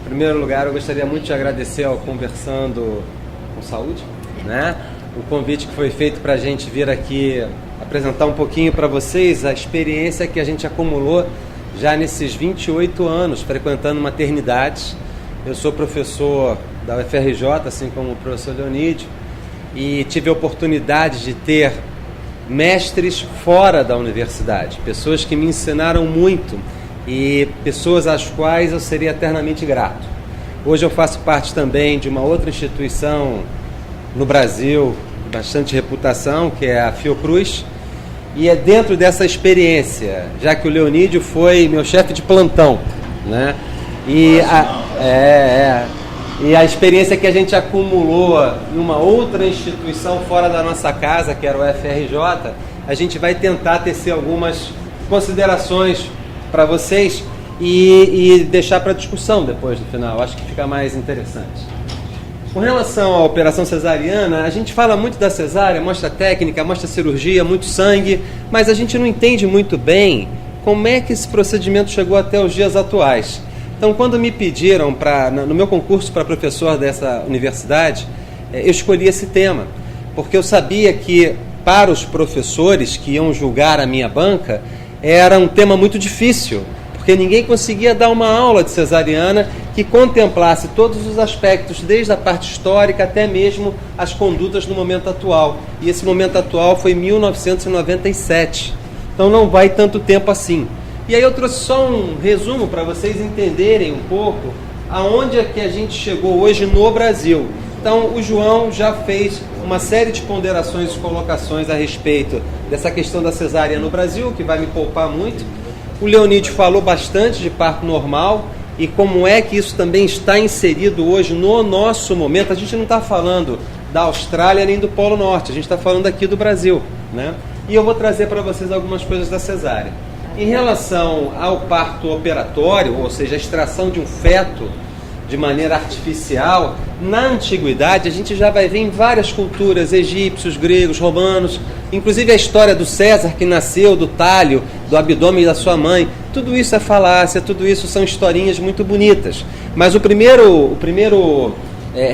Em primeiro lugar, eu gostaria muito de agradecer ao Conversando com Saúde, né? O convite que foi feito para a gente vir aqui apresentar um pouquinho para vocês a experiência que a gente acumulou já nesses 28 anos frequentando maternidades. Eu sou professor da UFRJ, assim como o professor Leonídio, e tive a oportunidade de ter mestres fora da universidade, pessoas que me ensinaram muito e pessoas às quais eu seria eternamente grato. Hoje eu faço parte também de uma outra instituição no Brasil, de bastante reputação, que é a Fiocruz, e é dentro dessa experiência, já que o Leonídio foi meu chefe de plantão, né? E a experiência que a gente acumulou em uma outra instituição fora da nossa casa, que era o UFRJ, a gente vai tentar tecer algumas considerações para vocês e deixar para discussão depois no final. Acho que fica mais interessante. Com relação à operação cesariana, a gente fala muito da cesárea, mostra técnica, mostra cirurgia, muito sangue, mas a gente não entende muito bem como é que esse procedimento chegou até os dias atuais. Então, quando me pediram, no meu concurso para professor dessa universidade, eu escolhi esse tema, porque eu sabia que, para os professores que iam julgar a minha banca, era um tema muito difícil, porque ninguém conseguia dar uma aula de cesariana que contemplasse todos os aspectos, desde a parte histórica até mesmo as condutas no momento atual. E esse momento atual foi 1997, então não vai tanto tempo assim. E aí eu trouxe só um resumo para vocês entenderem um pouco aonde é que a gente chegou hoje no Brasil. Então o João já fez uma série de ponderações e colocações a respeito dessa questão da cesárea no Brasil, que vai me poupar muito. O Leonídio falou bastante de parto normal e como é que isso também está inserido hoje no nosso momento. A gente não está falando da Austrália nem do Polo Norte, a gente está falando aqui do Brasil, né? E eu vou trazer para vocês algumas coisas da cesárea. Em relação ao parto operatório, ou seja, a extração de um feto de maneira artificial, na antiguidade a gente já vai ver em várias culturas, egípcios, gregos, romanos, inclusive a história do César que nasceu do talho, do abdômen da sua mãe. Tudo isso é falácia, tudo isso são historinhas muito bonitas. Mas o primeiro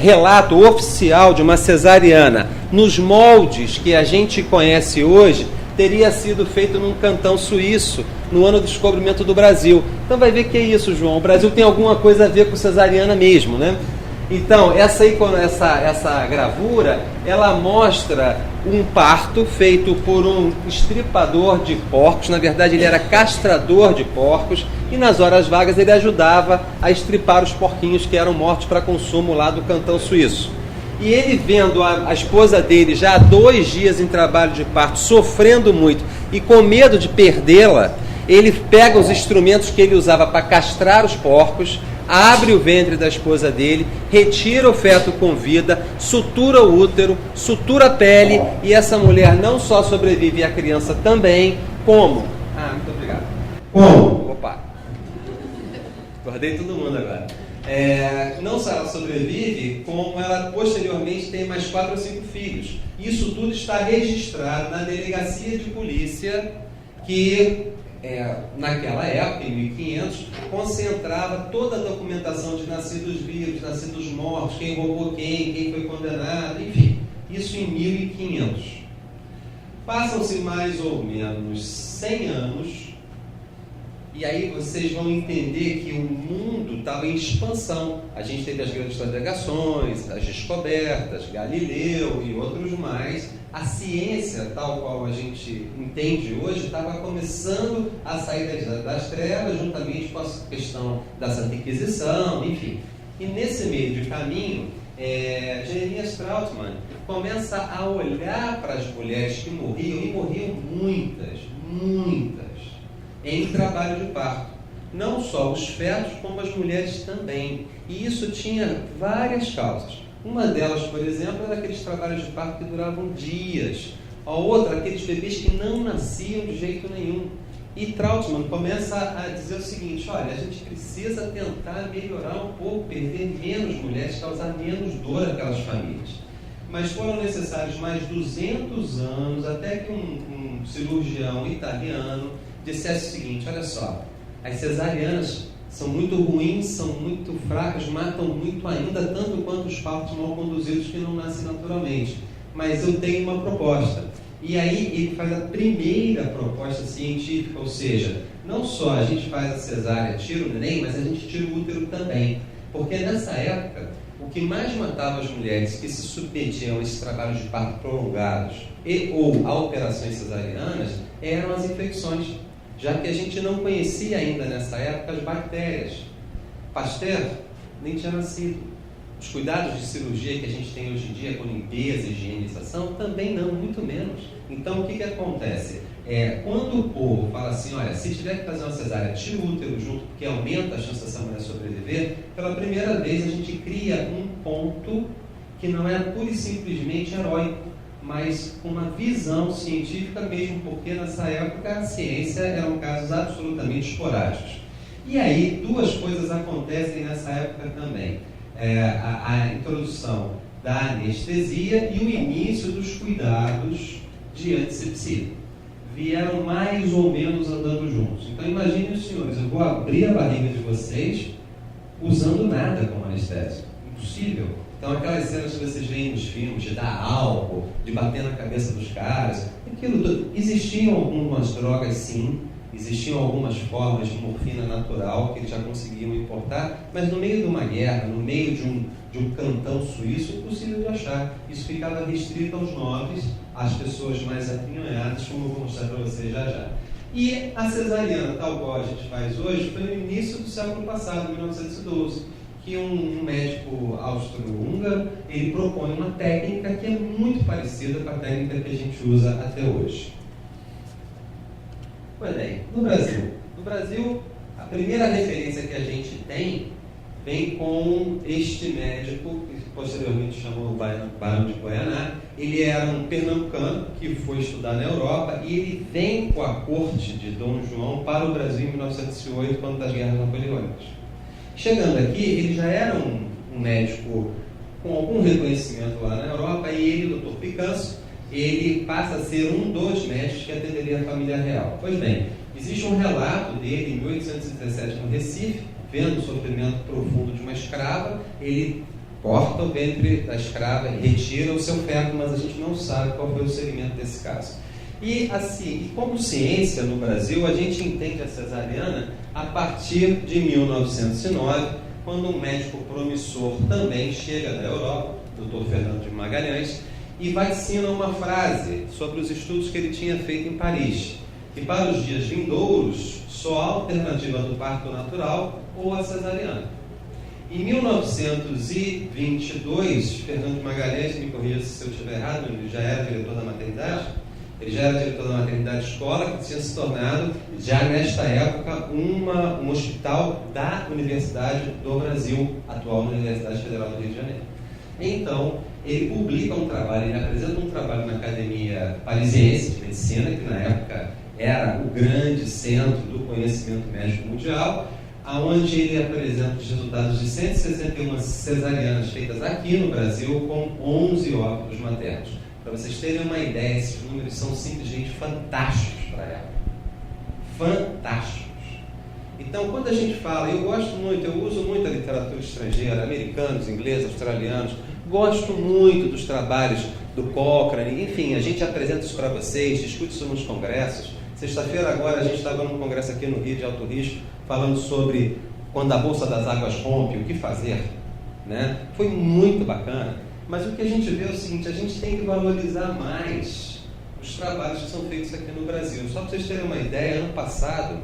relato oficial de uma cesariana nos moldes que a gente conhece hoje teria sido feito num cantão suíço no ano do descobrimento do Brasil. Então vai ver que é isso, João. O Brasil tem alguma coisa a ver com cesariana mesmo, né? Então, essa gravura, ela mostra um parto feito por um estripador de porcos. Na verdade, ele era castrador de porcos e nas horas vagas ele ajudava a estripar os porquinhos que eram mortos para consumo lá do cantão suíço. E ele vendo a esposa dele já há 2 dias em trabalho de parto, sofrendo muito e com medo de perdê-la, ele pega os instrumentos que ele usava para castrar os porcos, abre o ventre da esposa dele, retira o feto com vida, sutura o útero, sutura a pele e essa mulher não só sobrevive a criança também, como? Muito obrigado. Como? Opa! Guardei todo mundo agora. Não só ela sobrevive, como ela posteriormente tem mais 4 ou 5 filhos. Isso tudo está registrado na delegacia de polícia que, naquela época, em 1500, concentrava toda a documentação de nascidos vivos, nascidos mortos, quem roubou quem foi condenado, enfim, isso em 1500. Passam-se mais ou menos 100 anos. E aí vocês vão entender que o mundo estava em expansão. A gente teve as grandes navegações, as descobertas, Galileu e outros mais. A ciência, tal qual a gente entende hoje, estava começando a sair das trevas, juntamente com a questão da Santa Inquisição, enfim. E nesse meio de caminho, Jeremias Trautmann começa a olhar para as mulheres que morriam, e morriam muitas, em trabalho de parto. Não só os fetos, como as mulheres também. E isso tinha várias causas. Uma delas, por exemplo, era aqueles trabalhos de parto que duravam dias. A outra, aqueles bebês que não nasciam de jeito nenhum. E Trautmann começa a dizer o seguinte: olha, a gente precisa tentar melhorar um pouco, perder menos mulheres, causar menos dor àquelas famílias. Mas foram necessários mais 200 anos até que um cirurgião italiano dissesse o seguinte: olha só, as cesarianas são muito ruins, são muito fracas, matam muito ainda, tanto quanto os partos mal conduzidos que não nascem naturalmente. Mas eu tenho uma proposta. E aí ele faz a primeira proposta científica, ou seja, não só a gente faz a cesárea, tira o neném, mas a gente tira o útero também. Porque nessa época, o que mais matava as mulheres que se submetiam a esses trabalhos de parto prolongados e ou a operações cesarianas eram as infecções, já que a gente não conhecia ainda nessa época as bactérias. Pasteur nem tinha nascido. Os cuidados de cirurgia que a gente tem hoje em dia com limpeza e higienização também não, muito menos. Então o que acontece? Quando o povo fala assim, olha, se tiver que fazer uma cesárea, tira o útero junto, porque aumenta a chance dessa mulher sobreviver, pela primeira vez a gente cria um ponto que não é pura e simplesmente heróico, mas com uma visão científica mesmo, porque nessa época a ciência eram casos absolutamente esporádicos. E aí duas coisas acontecem nessa época também. A introdução da anestesia e o início dos cuidados de antisepsia. Vieram mais ou menos andando juntos. Então imaginem os senhores, eu vou abrir a barriga de vocês usando nada como anestésico. Impossível. Então aquelas cenas que vocês veem nos filmes, de dar álcool, de bater na cabeça dos caras, aquilo tudo. Existiam algumas drogas sim, existiam algumas formas de morfina natural que eles já conseguiam importar, mas no meio de uma guerra, no meio de um cantão suíço, impossível de achar. Isso ficava restrito aos nobres, às pessoas mais apinhonhadas, como eu vou mostrar para vocês já já. E a cesariana, tal qual a gente faz hoje, foi no início do século passado, 1912, que um médico austro-húngaro, ele propõe uma técnica que é muito parecida com a técnica que a gente usa até hoje. Pois bem, no Brasil, a primeira referência que a gente tem vem com este médico, que posteriormente chamou o Barão de Guaianá. Ele era um pernambucano que foi estudar na Europa e ele vem com a corte de Dom João para o Brasil em 1908, quando das guerras napoleônicas. Chegando aqui, ele já era um médico com algum reconhecimento lá na Europa e ele, o Dr. Picanso, ele passa a ser um dos médicos que atenderia a família real. Pois bem, existe um relato dele em 1817 no Recife, vendo o sofrimento profundo de uma escrava, ele corta o ventre da escrava e retira o seu feto, mas a gente não sabe qual foi o segmento desse caso. E assim, como ciência no Brasil, a gente entende a cesariana a partir de 1909, quando um médico promissor também chega da Europa, Dr. Fernando de Magalhães, e vaticina uma frase sobre os estudos que ele tinha feito em Paris, que para os dias vindouros só há alternativa do parto natural ou a cesariana. Em 1922, Fernando de Magalhães, me corrija se eu estiver errado, ele já era diretor da maternidade, escola, que tinha se tornado, já nesta época, um hospital da Universidade do Brasil, atual Universidade Federal do Rio de Janeiro. Então, ele publica um trabalho, ele apresenta um trabalho na Academia Parisiense de Medicina, que na época era o grande centro do conhecimento médico mundial, onde ele apresenta os resultados de 161 cesarianas feitas aqui no Brasil, com 11 óbitos maternos. Para vocês terem uma ideia, esses números são simplesmente fantásticos para a época. Fantásticos. Então, quando a gente fala, eu uso muito a literatura estrangeira, americanos, ingleses, australianos, gosto muito dos trabalhos do Cochrane, enfim, a gente apresenta isso para vocês, discute isso nos congressos. Sexta-feira agora a gente estava num congresso aqui no Rio de Alto Risco, falando sobre quando a Bolsa das Águas rompe, o que fazer, né? Foi muito bacana. Mas o que a gente vê é o seguinte, a gente tem que valorizar mais os trabalhos que são feitos aqui no Brasil. Só para vocês terem uma ideia, ano passado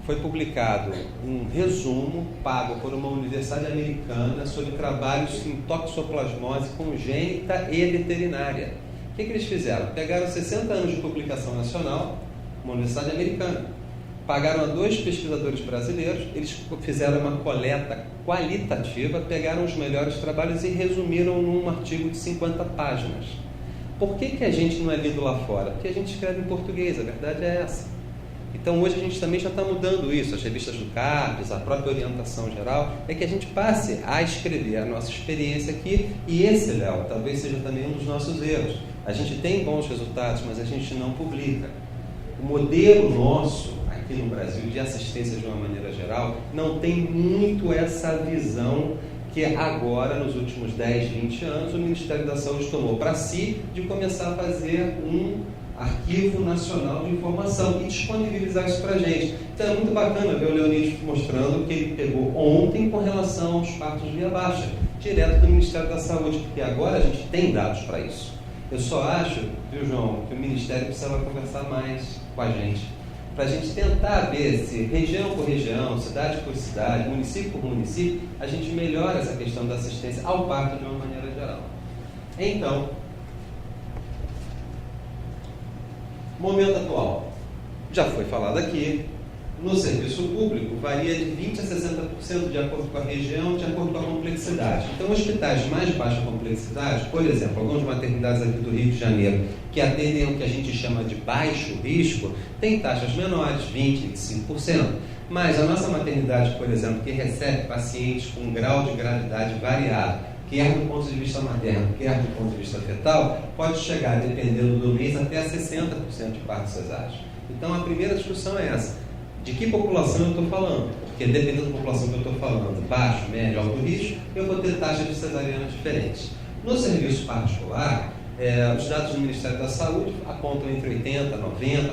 foi publicado um resumo pago por uma universidade americana sobre trabalhos em toxoplasmose congênita e veterinária. O que eles fizeram? Pegaram 60 anos de publicação nacional, uma universidade americana, pagaram a 2 pesquisadores brasileiros, eles fizeram uma coleta qualitativa, pegaram os melhores trabalhos e resumiram num artigo de 50 páginas. Por que a gente não é lido lá fora? Porque a gente escreve em português, a verdade é essa. Então hoje a gente também já está mudando isso, as revistas do CAPES, a própria orientação geral, é que a gente passe a escrever a nossa experiência aqui, e esse, Léo, talvez seja também um dos nossos erros. A gente tem bons resultados, mas a gente não publica. O modelo nosso aqui no Brasil, de assistência de uma maneira geral, não tem muito essa visão que agora, nos últimos 10, 20 anos, o Ministério da Saúde tomou para si de começar a fazer um arquivo nacional de informação e disponibilizar isso para a gente. Então é muito bacana ver o Leonídio mostrando que ele pegou ontem com relação aos partos via baixa, direto do Ministério da Saúde, porque agora a gente tem dados para isso. Eu só acho, viu, João, que o Ministério precisava conversar mais com a gente, para a gente tentar ver se região por região, cidade por cidade, município por município, a gente melhora essa questão da assistência ao parto de uma maneira geral. Então, momento atual, já foi falado aqui, no serviço público varia de 20% a 60% de acordo com a região, de acordo com a complexidade. Então, hospitais de mais baixa complexidade, por exemplo, algumas maternidades aqui do Rio de Janeiro, que atendem o que a gente chama de baixo risco, têm taxas menores, 20%, 25%. Mas a nossa maternidade, por exemplo, que recebe pacientes com grau de gravidade variado, quer do ponto de vista materno, quer do ponto de vista fetal, pode chegar, dependendo do mês, até a 60% de partos cesáreos. Então, a primeira discussão é essa. De que população eu estou falando? Porque dependendo da população que eu estou falando, baixo, médio, alto risco, eu vou ter taxas de cesariana diferentes. No serviço particular, os dados do Ministério da Saúde apontam entre 80%, 90%,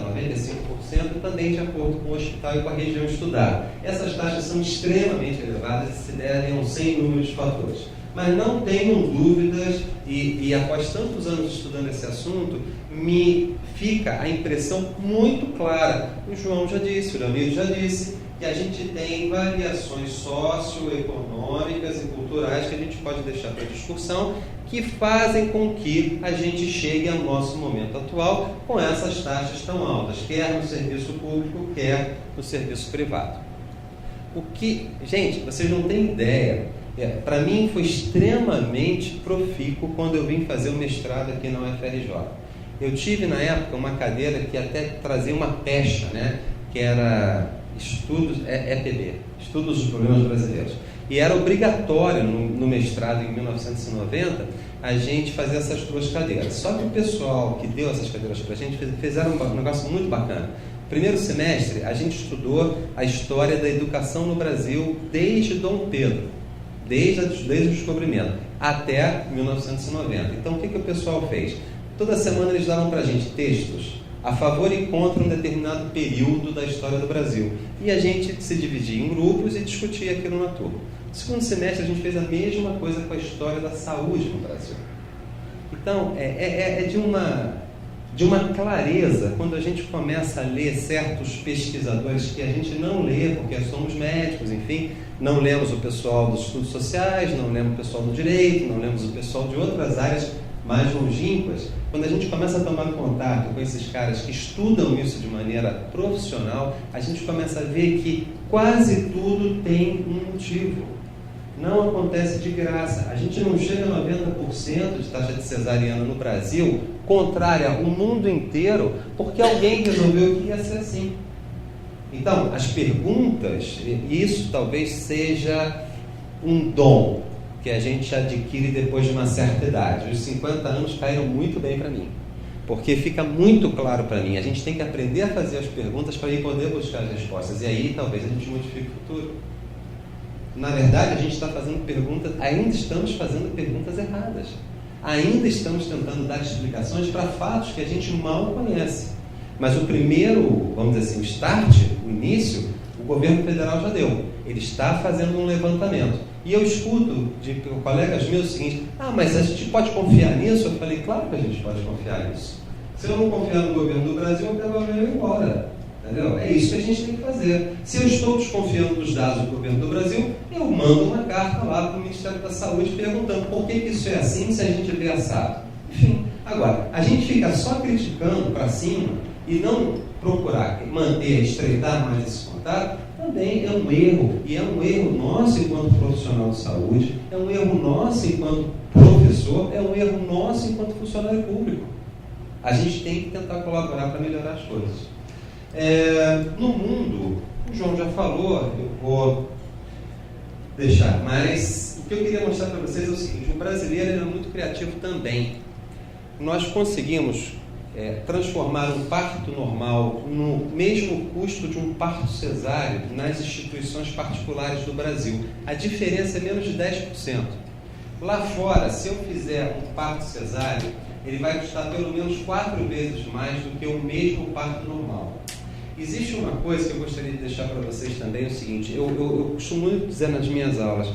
95%, também de acordo com o hospital e com a região estudada. Essas taxas são extremamente elevadas e se devem a um sem número de fatores. Mas não tenham dúvidas, e após tantos anos estudando esse assunto, me fica a impressão muito clara. O João já disse, o Leonir já disse, que a gente tem variações socioeconômicas e culturais que a gente pode deixar para discussão, que fazem com que a gente chegue ao nosso momento atual com essas taxas tão altas, quer no serviço público, quer no serviço privado. Gente, vocês não têm ideia. Para mim foi extremamente profícuo quando eu vim fazer o mestrado aqui na UFRJ. Eu tive na época uma cadeira que até trazia uma pecha, né? Que era EPB, Estudos dos Problemas Brasileiros. E era obrigatório no mestrado em 1990 a gente fazer essas duas cadeiras. Só que o pessoal que deu essas cadeiras para a gente fizeram um negócio muito bacana. Primeiro semestre a gente estudou a história da educação no Brasil desde Dom Pedro. Desde o descobrimento até 1990. Então, o que o pessoal fez? Toda semana eles davam para a gente textos a favor e contra um determinado período da história do Brasil. E a gente se dividia em grupos e discutia aquilo na turma. No segundo semestre, a gente fez a mesma coisa com a história da saúde no Brasil. Então, é de uma clareza quando a gente começa a ler certos pesquisadores que a gente não lê, porque somos médicos, enfim, não lemos o pessoal dos estudos sociais, não lemos o pessoal do direito, não lemos o pessoal de outras áreas mais longínquas. Quando a gente começa a tomar contato com esses caras que estudam isso de maneira profissional, a gente começa a ver que quase tudo tem um motivo. Não acontece de graça. A gente não chega a 90% de taxa de cesariana no Brasil, contrária ao mundo inteiro, porque alguém resolveu que ia ser assim. Então, as perguntas, isso talvez seja um dom que a gente adquire depois de uma certa idade. Os 50 anos caíram muito bem para mim, porque fica muito claro para mim. A gente tem que aprender a fazer as perguntas para poder buscar as respostas, e aí talvez a gente modifique o futuro. Na verdade, a gente está fazendo perguntas, ainda estamos fazendo perguntas erradas. Ainda estamos tentando dar explicações para fatos que a gente mal conhece. Mas o primeiro, vamos dizer assim, o start, o início, o governo federal já deu. Ele está fazendo um levantamento. E eu escuto de colegas meus o seguinte: mas a gente pode confiar nisso? Eu falei, claro que a gente pode confiar nisso. Se eu não confiar no governo do Brasil, eu pego o avião e vou embora. Entendeu? É isso que a gente tem que fazer. Se eu estou desconfiando dos dados do governo do Brasil, eu mando uma carta lá para o Ministério da Saúde perguntando por que isso é assim se a gente vê assado. Enfim, agora, a gente fica só criticando para cima e não procurar manter, estreitar mais esse contato, também é um erro. E é um erro nosso enquanto profissional de saúde, é um erro nosso enquanto professor, é um erro nosso enquanto funcionário público. A gente tem que tentar colaborar para melhorar as coisas. No mundo, o João já falou, eu vou deixar, mas o que eu queria mostrar para vocês é o seguinte: o brasileiro é muito criativo também. Nós conseguimos transformar um parto normal no mesmo custo de um parto cesáreo nas instituições particulares do Brasil. A diferença é menos de 10%. Lá fora, se eu fizer um parto cesáreo, ele vai custar pelo menos 4 vezes mais do que o mesmo parto normal. Existe uma coisa que eu gostaria de deixar para vocês também, é o seguinte, eu costumo muito dizer nas minhas aulas,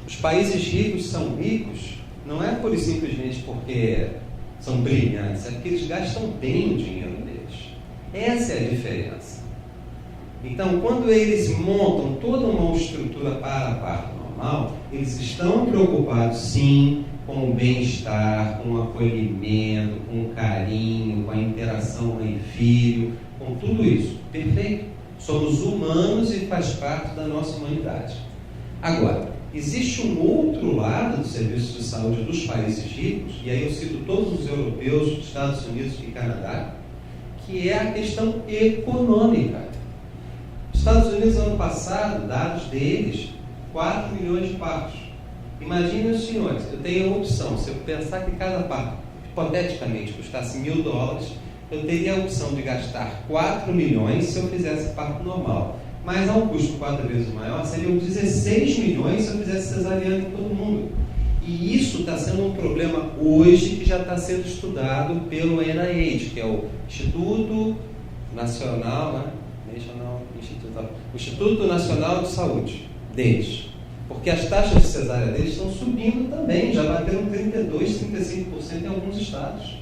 os países ricos são ricos, não é pura e simplesmente porque são brilhantes, é porque eles gastam bem o dinheiro deles. Essa é a diferença. Então, quando eles montam toda uma estrutura para parto normal, eles estão preocupados, sim, com o bem-estar, com o acolhimento, com o carinho, com a interação mãe-filho, com tudo isso. Perfeito? Somos humanos e faz parte da nossa humanidade. Agora, existe um outro lado do serviço de saúde dos países ricos, e aí eu cito todos os europeus, Estados Unidos e Canadá, que é a questão econômica. Os Estados Unidos, ano passado, dados deles, 4 milhões de partos. Imaginem os senhores, eu tenho a opção, se eu pensar que cada parto, hipoteticamente, custasse $1.000, eu teria a opção de gastar 4 milhões se eu fizesse parto normal. Mas a um custo 4 vezes maior, seriam 16 milhões se eu fizesse cesariana em todo mundo. E isso está sendo um problema hoje que já está sendo estudado pelo NIH, que é o Instituto Nacional, né? O Instituto Nacional de Saúde deles. Porque as taxas de cesárea deles estão subindo também, já bateram 32%, 35% em alguns estados.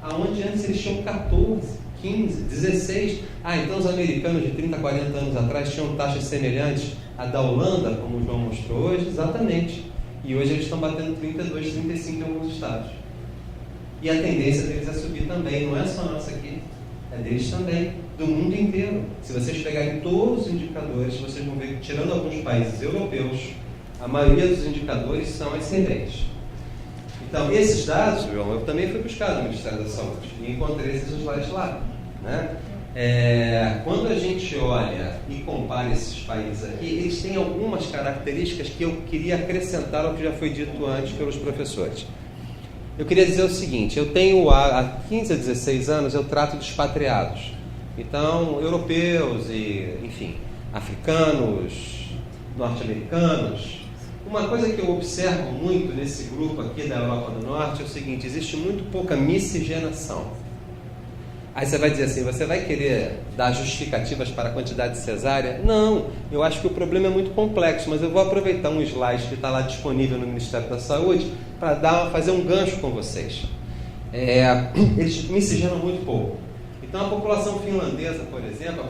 Aonde antes eles tinham 14%. 15, 16. Então os americanos de 30, 40 anos atrás tinham taxas semelhantes à da Holanda, como o João mostrou hoje, exatamente. E hoje eles estão batendo 32, 35 em alguns estados. E a tendência deles é subir também, não é só nossa aqui, é deles também, do mundo inteiro. Se vocês pegarem todos os indicadores, vocês vão ver que, tirando alguns países europeus, a maioria dos indicadores são excelentes. Então, esses dados, João, eu também fui buscar no Ministério da Saúde e encontrei esses slides lá, né? Quando a gente olha e compara esses países aqui, eles têm algumas características que eu queria acrescentar ao que já foi dito antes pelos professores. Eu queria dizer o seguinte, eu tenho há 15 a 16 anos, eu trato de expatriados. Então, europeus e, enfim, africanos, norte-americanos. Uma coisa que eu observo muito nesse grupo aqui da Europa do Norte é o seguinte, existe muito pouca miscigenação. Aí você vai dizer assim, você vai querer dar justificativas para a quantidade de cesárea? Não, eu acho que o problema é muito complexo, mas eu vou aproveitar um slide que está lá disponível no Ministério da Saúde para fazer um gancho com vocês. Eles miscigenam muito pouco. Então a população finlandesa, por exemplo,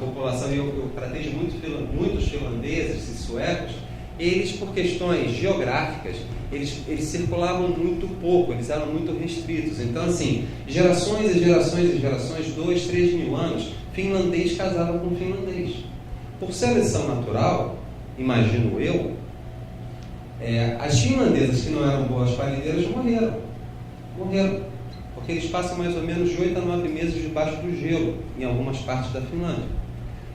eu tratei de muitos finlandeses e suecos, eles, por questões geográficas, eles circulavam muito pouco, eles eram muito restritos. Então, assim, gerações e gerações e gerações, 2, 3 mil anos, finlandês casava com finlandês. Por seleção natural, imagino eu, as finlandesas que não eram boas parideiras morreram. Porque eles passam mais ou menos de 8 a 9 meses debaixo do gelo, em algumas partes da Finlândia.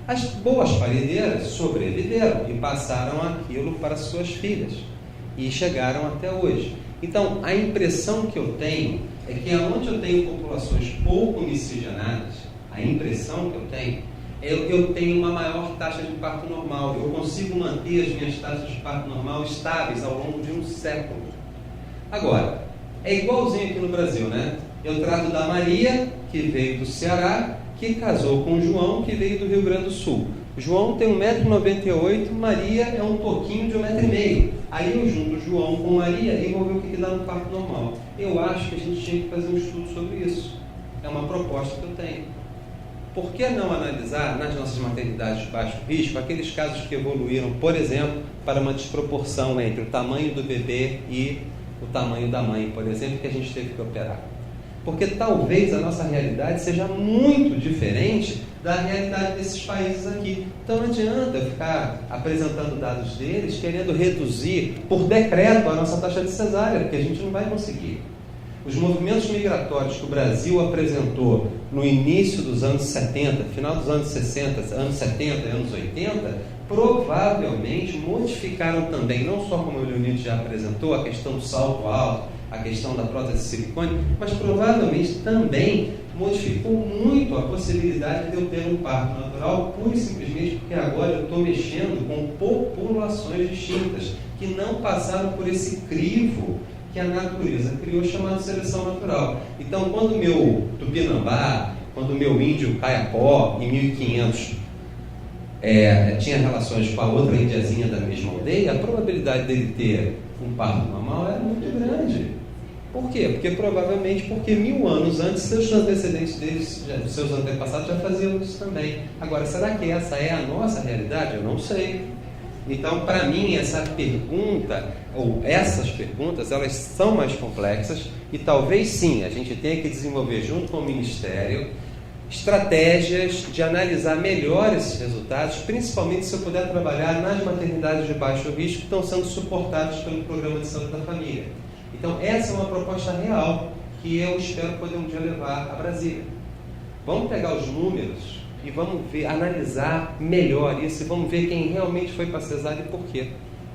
As boas parideiras sobreviveram e passaram aquilo para suas filhas e chegaram até hoje. Então, a impressão que eu tenho é que onde eu tenho populações pouco miscigenadas, a impressão que eu tenho eu tenho uma maior taxa de parto normal. Eu consigo manter as minhas taxas de parto normal estáveis ao longo de um século. Agora, é igualzinho aqui no Brasil, né? Eu trato da Maria, que veio do Ceará, que casou com o João, que veio do Rio Grande do Sul. João tem 1,98 m, Maria é um toquinho de 1,5 m. Aí eu junto João com Maria e vou ver o que dá no parto normal. Eu acho que a gente tinha que fazer um estudo sobre isso. É uma proposta que eu tenho. Por que não analisar nas nossas maternidades de baixo risco aqueles casos que evoluíram, por exemplo, para uma desproporção entre o tamanho do bebê e o tamanho da mãe, por exemplo, que a gente teve que operar? Porque talvez a nossa realidade seja muito diferente da realidade desses países aqui. Então não adianta eu ficar apresentando dados deles, querendo reduzir por decreto a nossa taxa de cesárea, porque a gente não vai conseguir. Os movimentos migratórios que o Brasil apresentou no início dos anos 70, final dos anos 60, anos 70 e anos 80, provavelmente modificaram também, não só como o Leonid já apresentou, a questão do salto alto, a questão da prótese de silicone, mas provavelmente também modificou muito a possibilidade de eu ter um parto natural, pura e simplesmente porque agora eu estou mexendo com populações distintas, que não passaram por esse crivo que a natureza criou, chamado seleção natural. Então, quando o meu tupinambá, quando o meu índio caiapó, em 1500, tinha relações com a outra indiazinha da mesma aldeia, a probabilidade dele ter um parto normal era muito grande. Por quê? Porque provavelmente 1000 anos antes, seus antecedentes deles, seus antepassados já faziam isso também. Agora, será que essa é a nossa realidade? Eu não sei. Então, para mim, essa pergunta, ou essas perguntas, elas são mais complexas e talvez sim, a gente tenha que desenvolver junto com o Ministério estratégias de analisar melhor esses resultados, principalmente se eu puder trabalhar nas maternidades de baixo risco que estão sendo suportadas pelo Programa de Saúde da Família. Então, essa é uma proposta real que eu espero poder um dia levar a Brasília. Vamos pegar os números e vamos ver, analisar melhor isso e vamos ver quem realmente foi para cesárea e por quê.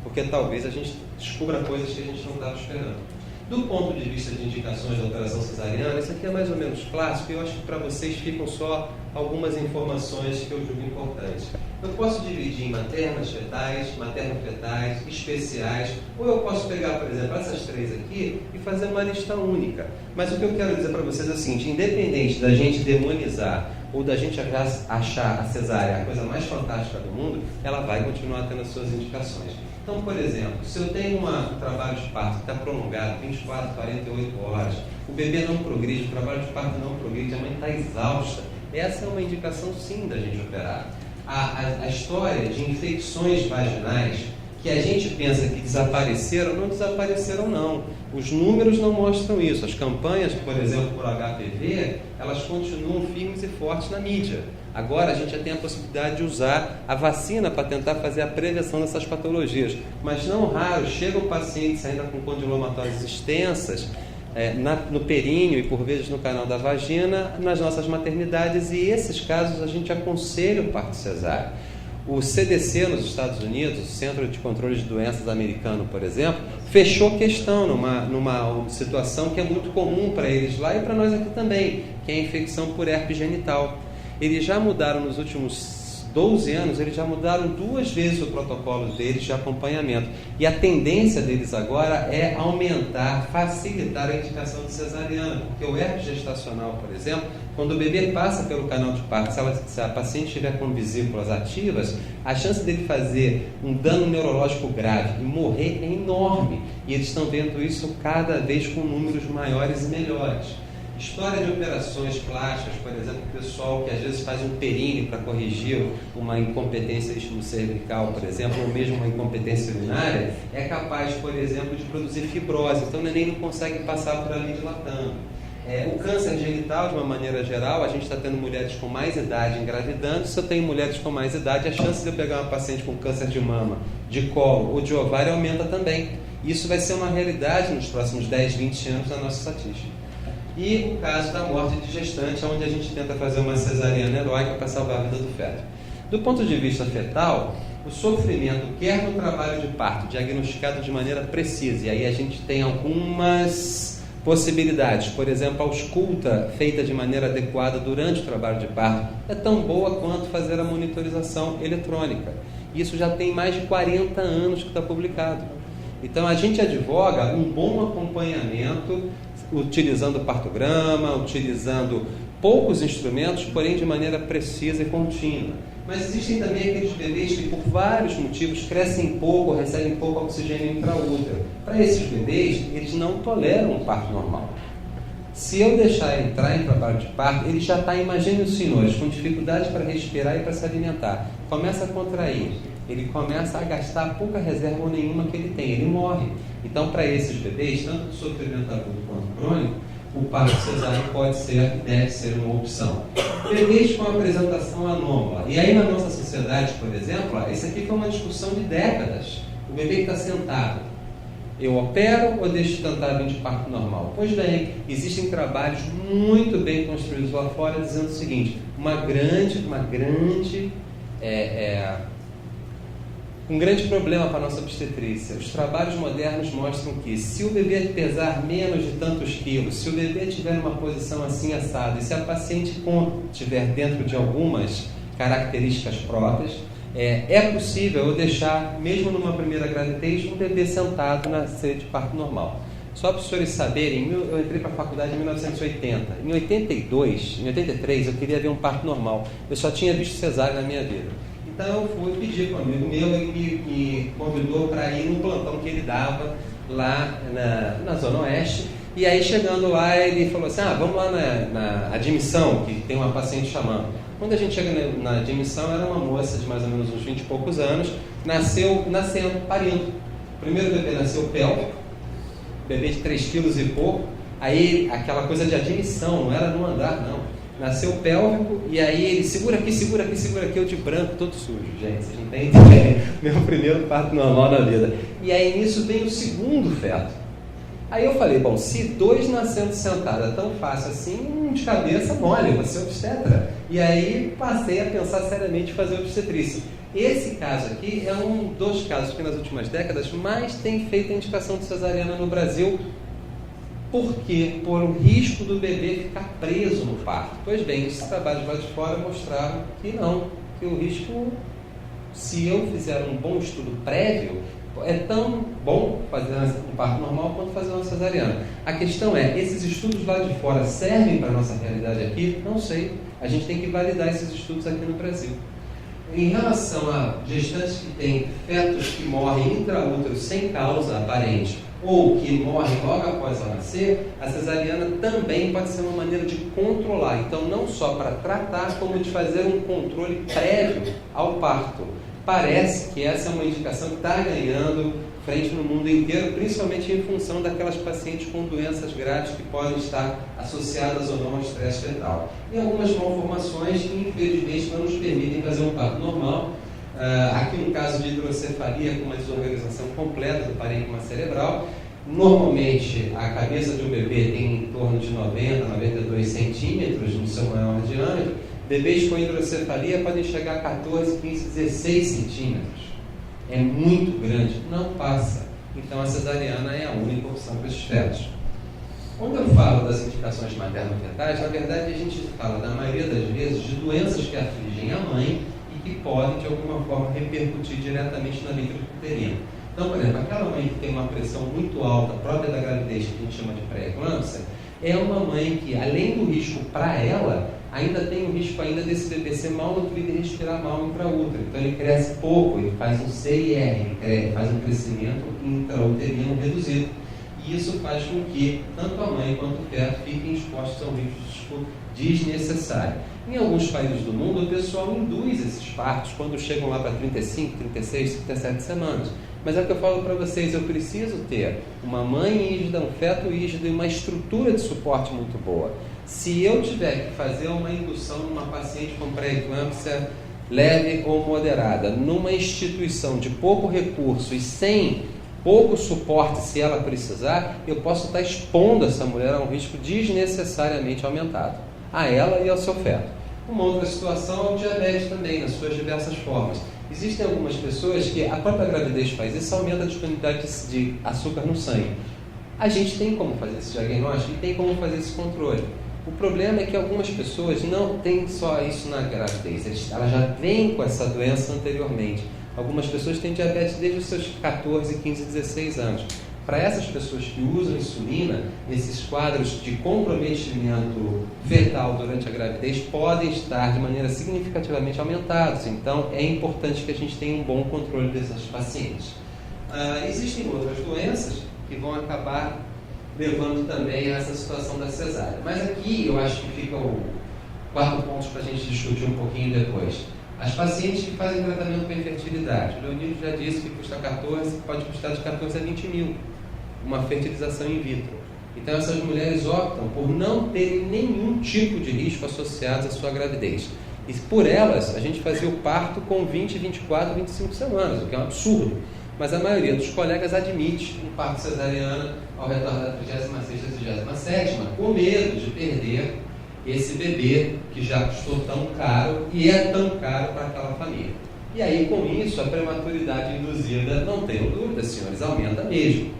Porque talvez a gente descubra coisas que a gente não estava esperando. Do ponto de vista de indicações de operação cesariana, isso aqui é mais ou menos clássico e eu acho que para vocês ficam só algumas informações que eu julgo importantes. Eu posso dividir em maternas fetais, materno-fetais, especiais, ou eu posso pegar, por exemplo, essas três aqui e fazer uma lista única. Mas o que eu quero dizer para vocês é o seguinte, independente da gente demonizar ou da gente achar a cesárea a coisa mais fantástica do mundo, ela vai continuar tendo as suas indicações. Então, por exemplo, se eu tenho um trabalho de parto que está prolongado, 24, 48 horas, o bebê não progride, o trabalho de parto não progride, a mãe está exausta, essa é uma indicação sim da gente operar. A história de infecções vaginais, que a gente pensa que desapareceram, não desapareceram não. Os números não mostram isso. As campanhas, por exemplo, por HPV, elas continuam firmes e fortes na mídia. Agora a gente já tem a possibilidade de usar a vacina para tentar fazer a prevenção dessas patologias. Mas não raro, chegam pacientes ainda com condilomatoses extensas, no períneo e por vezes no canal da vagina, nas nossas maternidades, e esses casos a gente aconselha o parto cesáreo. O CDC nos Estados Unidos, o Centro de Controle de Doenças americano, por exemplo, fechou questão numa situação que é muito comum para eles lá e para nós aqui também, que é a infecção por herpes genital. Eles já mudaram nos últimos 12 anos, eles já mudaram 2 vezes o protocolo deles de acompanhamento. E a tendência deles agora é aumentar, facilitar a indicação de cesariana, porque o herpes gestacional, por exemplo, quando o bebê passa pelo canal de parto, se a paciente estiver com vesículas ativas, a chance dele fazer um dano neurológico grave e morrer é enorme. E eles estão vendo isso cada vez com números maiores e melhores. História de operações plásticas, por exemplo, o pessoal que às vezes faz um períneo para corrigir uma incompetência cervical, por exemplo, ou mesmo uma incompetência urinária, é capaz, por exemplo, de produzir fibrose. Então o neném não consegue passar por ali dilatando. O câncer genital, de uma maneira geral, a gente está tendo mulheres com mais idade engravidando. Se eu tenho mulheres com mais idade, a chance de eu pegar uma paciente com câncer de mama, de colo ou de ovário aumenta também. Isso vai ser uma realidade nos próximos 10, 20 anos na nossa estatística. E o caso da morte de gestante, onde a gente tenta fazer uma cesariana heróica para salvar a vida do feto. Do ponto de vista fetal, o sofrimento, quer no trabalho de parto, diagnosticado de maneira precisa, e aí a gente tem algumas possibilidades, por exemplo, a ausculta feita de maneira adequada durante o trabalho de parto, é tão boa quanto fazer a monitorização eletrônica. Isso já tem mais de 40 anos que está publicado. Então a gente advoga um bom acompanhamento, utilizando partograma, utilizando poucos instrumentos, porém de maneira precisa e contínua. Mas existem também aqueles bebês que por vários motivos crescem pouco, recebem pouco oxigênio intraútero. Para esses bebês, eles não toleram um parto normal. Se eu deixar entrar em trabalho de parto, ele já está, imagine os senhores, com dificuldade para respirar e para se alimentar. Começa a contrair, ele começa a gastar a pouca reserva ou nenhuma que ele tem, ele morre. Então, para esses bebês, tanto de sofrimento agudo quanto crônico, o parto cesáreo pode ser e deve ser uma opção. Bebês com apresentação anômala. E aí, na nossa sociedade, por exemplo, isso aqui foi uma discussão de décadas. O bebê que está sentado, eu opero ou deixo tentar vir de parto normal? Pois bem, existem trabalhos muito bem construídos lá fora dizendo o seguinte: uma grande Um grande problema para a nossa obstetrícia. Os trabalhos modernos mostram que se o bebê pesar menos de tantos quilos, se o bebê tiver uma posição assim assada, e se a paciente estiver dentro de algumas características próprias, é possível eu deixar, mesmo numa primeira gravidez, um bebê sentado na sede de parto normal. Só para os senhores saberem, eu entrei para a faculdade em 1980. Em 83, eu queria ver um parto normal. Eu só tinha visto cesárea na minha vida. Então eu fui pedir para um amigo meu, ele me convidou para ir num plantão que ele dava lá na Zona Oeste. E aí chegando lá, ele falou assim, vamos lá na admissão, que tem uma paciente chamando. Quando a gente chega na admissão, era uma moça de mais ou menos uns 20 e poucos anos, nascendo, parindo. O primeiro bebê nasceu pélvico, bebê de 3 quilos e pouco. Aí aquela coisa de admissão, não era no andar não. Nasceu pélvico, e aí ele segura aqui, eu de branco, todo sujo, gente, vocês não entendem? Meu primeiro parto normal na vida. E aí nisso vem o segundo feto. Aí eu falei, bom, se 2 nascendo sentados é tão fácil assim, de cabeça mole, eu vou ser obstetra. E aí passei a pensar seriamente em fazer obstetrícia. Esse caso aqui é um dos casos que nas últimas décadas mais tem feito a indicação de cesariana no Brasil. Por quê? Por o risco do bebê ficar preso no parto. Pois bem, esses trabalhos lá de fora mostraram que não, que o risco, se eu fizer um bom estudo prévio, é tão bom fazer um parto normal quanto fazer uma cesariana. A questão é, esses estudos lá de fora servem para a nossa realidade aqui? Não sei. A gente tem que validar esses estudos aqui no Brasil. Em relação a gestantes que têm fetos que morrem intraútero sem causa aparente, ou que morrem logo após ela nascer, a cesariana também pode ser uma maneira de controlar. Então, não só para tratar, como de fazer um controle prévio ao parto. Parece que essa é uma indicação que está ganhando frente no mundo inteiro, principalmente em função daquelas pacientes com doenças graves que podem estar associadas ou não ao estresse fetal. E algumas malformações que, infelizmente, não nos permitem fazer um parto normal. Aqui no caso de hidrocefalia, com uma desorganização completa do parênquima cerebral, normalmente a cabeça de um bebê tem em torno de 90 a 92 centímetros no seu maior diâmetro. Bebês com hidrocefalia podem chegar a 14, 15, 16 centímetros. É muito grande, não passa. Então a cesariana é a única opção para esses fetos. Quando eu falo das indicações materno-fetais, na verdade a gente fala, na maioria das vezes, de doenças que afligem a mãe e que podem, de alguma forma, repercutir diretamente na líquido uterina. Então, por exemplo, aquela mãe que tem uma pressão muito alta, própria da gravidez, que a gente chama de pré-eclâmpsia, é uma mãe que, além do risco para ela, ainda tem o risco ainda desse bebê ser mal nutrido e respirar mal intraútero. Então ele cresce pouco, ele faz um CIR, ele faz um crescimento intrauterino reduzido. E isso faz com que tanto a mãe quanto o feto fiquem expostos a um risco desnecessário. Em alguns países do mundo, o pessoal induz esses partos quando chegam lá para 35, 36, 37 semanas. Mas é o que eu falo para vocês, eu preciso ter uma mãe hígida, um feto hígido e uma estrutura de suporte muito boa. Se eu tiver que fazer uma indução numa paciente com pré-eclâmpsia leve ou moderada, numa instituição de pouco recurso e sem pouco suporte, se ela precisar, eu posso estar expondo essa mulher a um risco desnecessariamente aumentado, a ela e ao seu feto. Uma outra situação é o diabetes também, nas suas diversas formas. Existem algumas pessoas que a própria gravidez faz isso, aumenta a disponibilidade de açúcar no sangue. A gente tem como fazer esse diagnóstico e tem como fazer esse controle. O problema é que algumas pessoas não têm só isso na gravidez, elas já vêm com essa doença anteriormente. Algumas pessoas têm diabetes desde os seus 14, 15, 16 anos. Para essas pessoas que usam insulina, esses quadros de comprometimento fetal durante a gravidez podem estar de maneira significativamente aumentados. Então, é importante que a gente tenha um bom controle dessas pacientes. Existem outras doenças que vão acabar levando também a essa situação da cesárea. Mas aqui eu acho que fica o quarto ponto para a gente discutir um pouquinho depois. As pacientes que fazem tratamento para infertilidade. O Leonildo já disse que pode custar de 14 a 20 mil uma fertilização in vitro. Então essas mulheres optam por não terem nenhum tipo de risco associado à sua gravidez. E por elas, a gente fazia o parto com 20, 24, 25 semanas, o que é um absurdo. Mas a maioria dos colegas admite um parto cesariana ao redor da 36ª, 37ª, com medo de perder esse bebê que já custou tão caro e é tão caro para aquela família. E aí, com isso, a prematuridade induzida, não tenho dúvida, senhores, aumenta mesmo.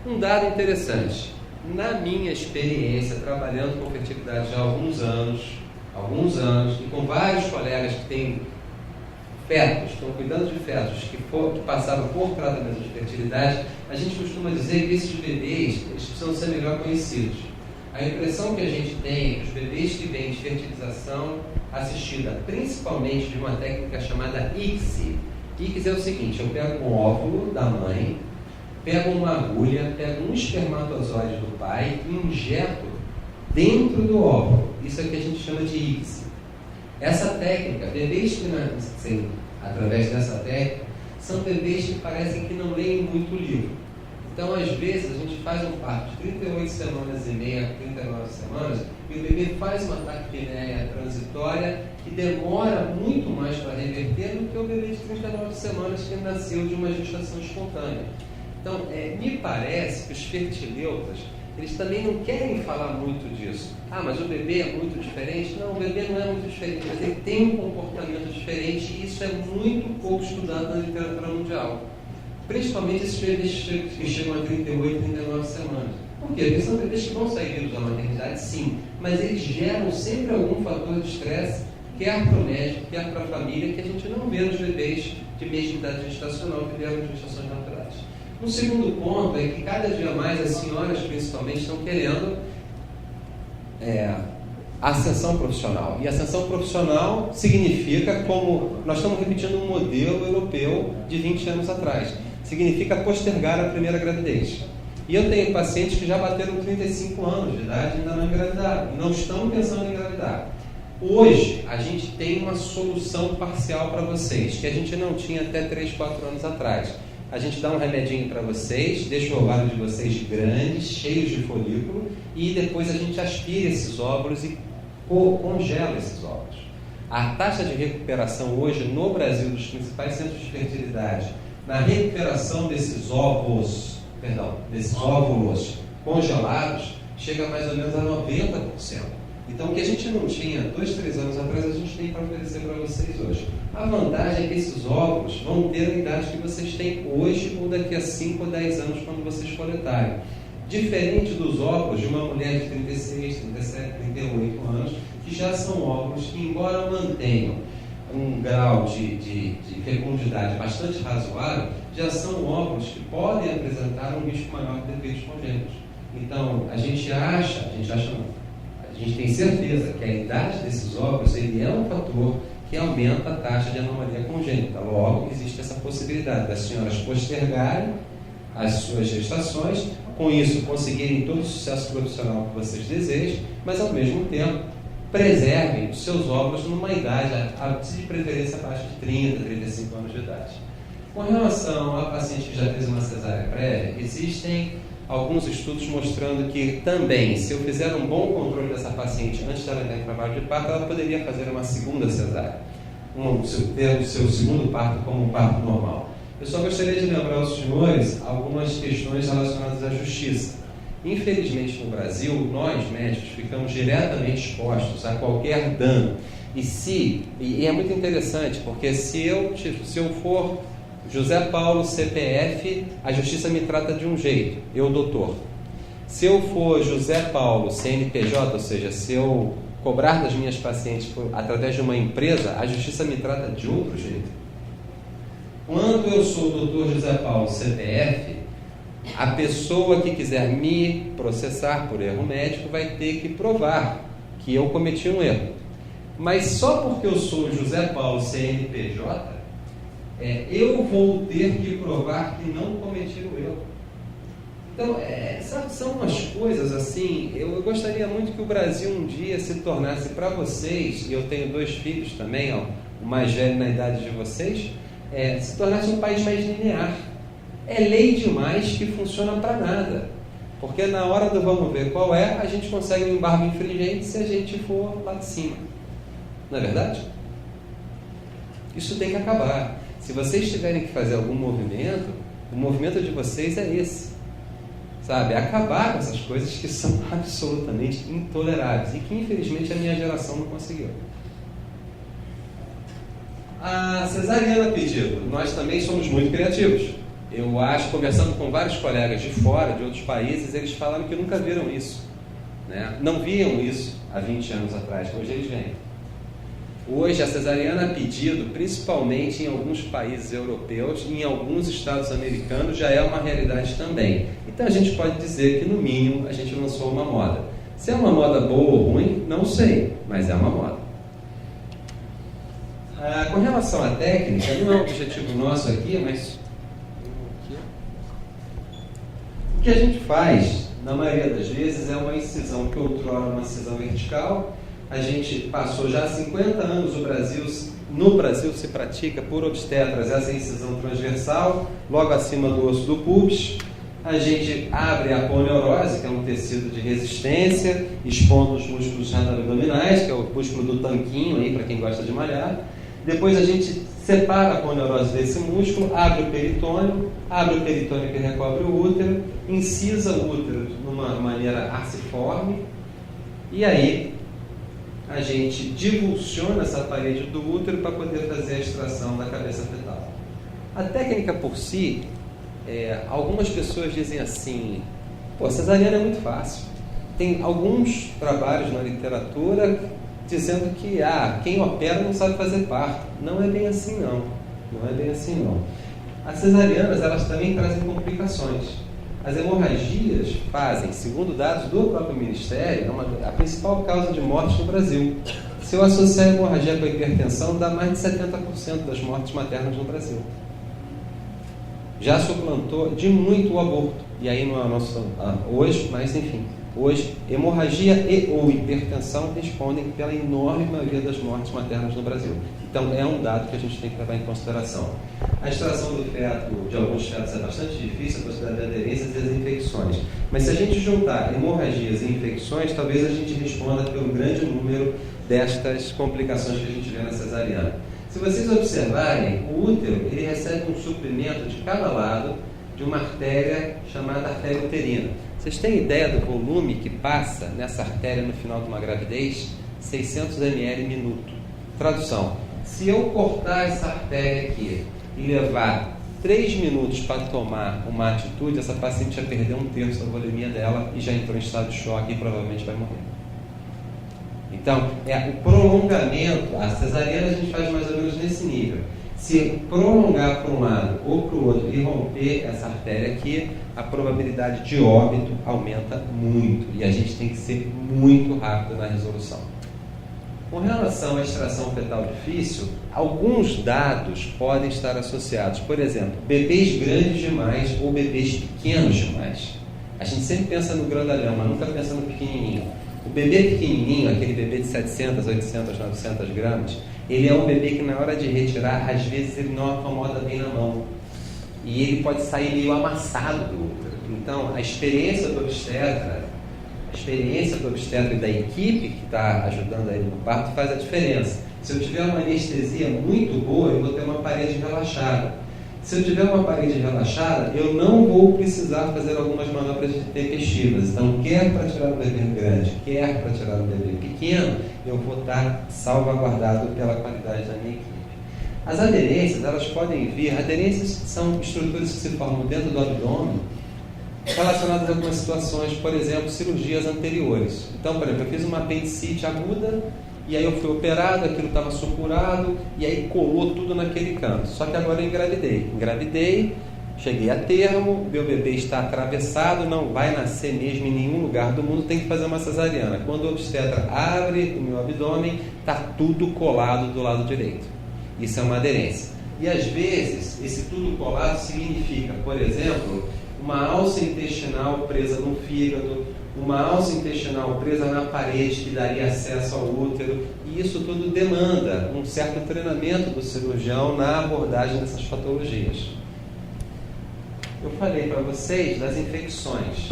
Um dado interessante, na minha experiência, trabalhando com fertilidade já há alguns anos, e com vários colegas que têm fetos, estão cuidando de fetos que passaram por tratamento de fertilidade, a gente costuma dizer que esses bebês, eles precisam ser melhor conhecidos. A impressão que a gente tem é que os bebês que vêm de fertilização assistida, principalmente de uma técnica chamada ICSI. ICSI é o seguinte, eu pego um óvulo da mãe, pego uma agulha, pego um espermatozoide do pai e injeto dentro do óvulo. Isso é o que a gente chama de ICSI. Essa técnica, bebês que nascem através dessa técnica, são bebês que parecem que não leem muito livro. Então, às vezes, a gente faz um parto de 38 semanas e meia, 39 semanas, e o bebê faz uma taquipneia transitória que demora muito mais para reverter do que o bebê de 39 semanas que nasceu de uma gestação espontânea. Então, me parece que os fertileutas, eles também não querem falar muito disso. Ah, mas o bebê é muito diferente? Não, o bebê não é muito diferente, mas ele tem um comportamento diferente e isso é muito pouco estudado na literatura mundial. Principalmente esses bebês que chegam a 38, 39 semanas. Por quê? Porque são bebês que vão sair vivos da maternidade, sim, mas eles geram sempre algum fator de estresse, quer para o médico, quer para a família, que a gente não vê nos bebês de mesma idade gestacional que vieram de gestações naturais. O segundo ponto é que cada dia mais as senhoras, principalmente, estão querendo ascensão profissional. E ascensão profissional significa, como nós estamos repetindo um modelo europeu de 20 anos atrás, significa postergar a primeira gravidez. E eu tenho pacientes que já bateram 35 anos de idade e ainda não engravidaram, não estão pensando em engravidar. Hoje, a gente tem uma solução parcial para vocês, que a gente não tinha até 3, 4 anos atrás. A gente dá um remedinho para vocês, deixa o ovário de vocês grandes, cheios de folículo, e depois a gente aspira esses óvulos e congela esses óvulos. A taxa de recuperação hoje no Brasil dos principais centros de fertilidade, na recuperação desses óvulos congelados, chega mais ou menos a 90%. Então, o que a gente não tinha 2, 3 anos atrás, a gente tem para oferecer para vocês hoje. A vantagem é que esses óvulos vão ter a idade que vocês têm hoje ou daqui a 5 ou 10 anos quando vocês coletarem. Diferente dos óvulos de uma mulher de 36, 37, 38 anos, que já são óvulos que, embora mantenham um grau de fecundidade bastante razoável, já são óvulos que podem apresentar um risco maior de defeitos congênitos. Então, a gente tem certeza que a idade desses óvulos ele é um fator que aumenta a taxa de anomalia congênita. Logo, existe essa possibilidade das senhoras postergarem as suas gestações, com isso conseguirem todo o sucesso profissional que vocês desejam, mas ao mesmo tempo preservem os seus óvulos numa idade, de preferência abaixo de 30, 35 anos de idade. Com relação a paciente que já fez uma cesárea prévia, existem alguns estudos mostrando que também, se eu fizer um bom controle dessa paciente antes dela entrar em trabalho de parto, ela poderia fazer uma segunda cesárea, ter o seu segundo parto como um parto normal. Eu só gostaria de lembrar aos senhores algumas questões relacionadas à justiça. Infelizmente, no Brasil, nós médicos ficamos diretamente expostos a qualquer dano. E é muito interessante, porque se eu for José Paulo CPF, a justiça me trata de um jeito, eu doutor. Se eu for José Paulo CNPJ, ou seja, se eu cobrar das minhas pacientes através de uma empresa, a justiça me trata de outro jeito. Quando eu sou o doutor José Paulo CPF, a pessoa que quiser me processar por erro médico vai ter que provar que eu cometi um erro. Mas só porque eu sou José Paulo CNPJ, eu vou ter que provar que não cometi o erro. Então, são umas coisas assim. Eu gostaria muito que o Brasil um dia se tornasse para vocês, e eu tenho 2 filhos também, o mais velho na idade de vocês, se tornasse um país mais linear. É lei demais que funciona para nada. Porque na hora do vamos ver qual a gente consegue um embargo infringente se a gente for lá de cima. Não é verdade? Isso tem que acabar. Se vocês tiverem que fazer algum movimento, o movimento de vocês é esse. Sabe? Acabar com essas coisas que são absolutamente intoleráveis e que infelizmente a minha geração não conseguiu. A cesariana a pedido, nós também somos muito criativos. Eu acho, conversando com vários colegas de fora, de outros países, eles falaram que nunca viram isso, né? Não viam isso há 20 anos atrás, hoje eles veem. Hoje a cesariana a pedido, principalmente em alguns países europeus e em alguns estados americanos, já é uma realidade também. Então a gente pode dizer que no mínimo a gente lançou uma moda. Se é uma moda boa ou ruim, não sei, mas é uma moda. Com relação à técnica, não é o objetivo nosso aqui, mas o que a gente faz, na maioria das vezes, é uma incisão que outrora uma incisão vertical. A gente passou já há 50 anos no Brasil se pratica por obstetras essa incisão transversal, logo acima do osso do pubis. A gente abre a aponeurose, que é um tecido de resistência, expondo os músculos abdominais, que é o músculo do tanquinho, aí para quem gosta de malhar. Depois a gente separa a aponeurose desse músculo, abre o peritônio que recobre o útero, incisa o útero de uma maneira aciforme, e aí a gente divulsiona essa parede do útero para poder fazer a extração da cabeça fetal. A técnica por si, algumas pessoas dizem assim, pô, cesariana é muito fácil. Tem alguns trabalhos na literatura dizendo que quem opera não sabe fazer parto. Não é bem assim não. Não é bem assim não. As cesarianas, elas também trazem complicações. As hemorragias fazem, segundo dados do próprio Ministério, a principal causa de mortes no Brasil. Se eu associar a hemorragia com a hipertensão, dá mais de 70% das mortes maternas no Brasil. Já suplantou de muito o aborto. E aí não é o nosso hoje, mas enfim. Hoje, hemorragia e ou hipertensão respondem pela enorme maioria das mortes maternas no Brasil. Então, é um dado que a gente tem que levar em consideração. A extração do feto, de alguns fetos, é bastante difícil, a possibilidade de aderências e as infecções. Mas se a gente juntar hemorragias e infecções, talvez a gente responda pelo grande número destas complicações que a gente vê na cesariana. Se vocês observarem, o útero ele recebe um suprimento de cada lado de uma artéria chamada artéria uterina. Vocês têm ideia do volume que passa nessa artéria no final de uma gravidez? 600 ml minuto. Tradução: se eu cortar essa artéria aqui e levar 3 minutos para tomar uma atitude, essa paciente já perdeu 1/3 da volemia dela e já entrou em estado de choque e provavelmente vai morrer. Então, o prolongamento, a cesariana a gente faz mais ou menos nesse nível. Se prolongar para um lado ou para o outro e romper essa artéria aqui, a probabilidade de óbito aumenta muito e a gente tem que ser muito rápido na resolução. Com relação à extração fetal difícil, alguns dados podem estar associados. Por exemplo, bebês grandes demais ou bebês pequenos demais. A gente sempre pensa no grandalhão, mas nunca pensa no pequenininho. O bebê pequenininho, aquele bebê de 700, 800, 900 gramas, ele é um bebê que na hora de retirar, às vezes ele não acomoda bem na mão. E ele pode sair meio amassado do útero. Então, a experiência do obstetra e da equipe que está ajudando ele no parto faz a diferença. Se eu tiver uma anestesia muito boa, eu vou ter uma parede relaxada. Se eu tiver uma parede relaxada, eu não vou precisar fazer algumas manobras tempestivas. Então, quer para tirar o bebê grande, quer para tirar o bebê pequeno, eu vou estar salvaguardado pela qualidade da minha equipe. As aderências, elas podem vir, aderências são estruturas que se formam dentro do abdômen relacionadas a algumas situações, por exemplo, cirurgias anteriores. Então, por exemplo, eu fiz uma apendicite aguda, e aí eu fui operado, aquilo estava supurado, e aí colou tudo naquele canto. Só que agora eu engravidei, cheguei a termo, meu bebê está atravessado, não vai nascer mesmo em nenhum lugar do mundo, tem que fazer uma cesariana. Quando o obstetra abre o meu abdômen, está tudo colado do lado direito. Isso é uma aderência. E às vezes, esse tudo colado significa, por exemplo, uma alça intestinal presa no fígado, uma alça intestinal presa na parede que daria acesso ao útero, e isso tudo demanda um certo treinamento do cirurgião na abordagem dessas patologias. Eu falei para vocês das infecções.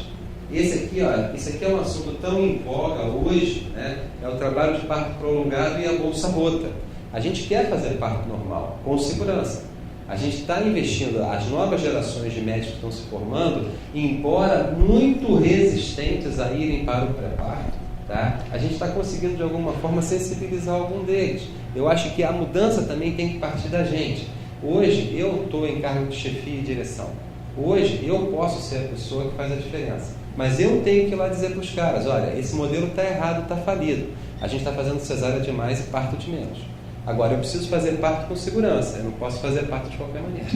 Esse aqui é um assunto tão em voga hoje, né? É o trabalho de parto prolongado e a bolsa rota. A gente quer fazer parto normal, com segurança. A gente está investindo, as novas gerações de médicos que estão se formando, embora muito resistentes a irem para o pré-parto, Tá? A gente está conseguindo de alguma forma sensibilizar algum deles. Eu acho que a mudança também tem que partir da gente. Hoje eu estou em cargo de chefia e direção. Hoje eu posso ser a pessoa que faz a diferença. Mas eu tenho que ir lá dizer para os caras, olha, esse modelo está errado, está falido. A gente está fazendo cesárea demais e parto de menos. Agora eu preciso fazer parto com segurança, eu não posso fazer parto de qualquer maneira.